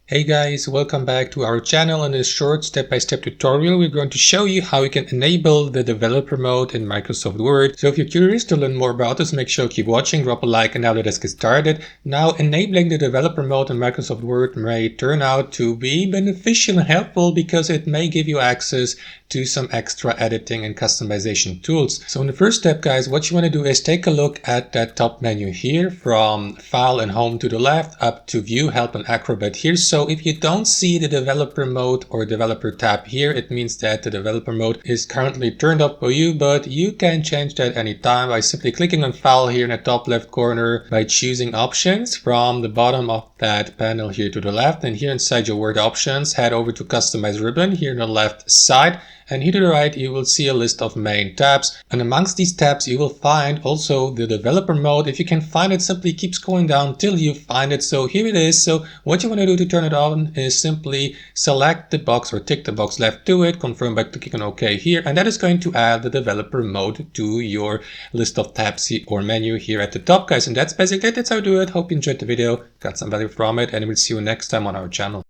Hey guys, welcome back to our channel. In this short step-by-step tutorial, we're going to show you how you can enable the developer mode in Microsoft Word. So if you're curious to learn more about this, make sure to keep watching, drop a like, and now let's get started. Now, enabling the developer mode in Microsoft Word may turn out to be beneficial and helpful because it may give you access to some extra editing and customization tools. So in the first step, guys, what you want to do is take a look at that top menu here from File and Home to the left up to View, Help, and Acrobat here. So if you don't see the developer mode or developer tab here, it means that the developer mode is currently turned up for you, but you can change that anytime by simply clicking on File here in the top left corner by choosing Options from the bottom of that panel here to the left. And here inside your Word options, head over to Customize ribbon here on the left side. And here to the right, you will see a list of main tabs. And amongst these tabs, you will find also the developer mode. If you can find it, simply keep scrolling down till you find it. So here it is. So what you want to do to turn it on is simply select the box or tick the box left to it, confirm by clicking on OK here. And that is going to add the developer mode to your list of tabs or menu here at the top, guys. And that's basically it. That's how I do it. Hope you enjoyed the video, got some value from it, and we'll see you next time on our channel.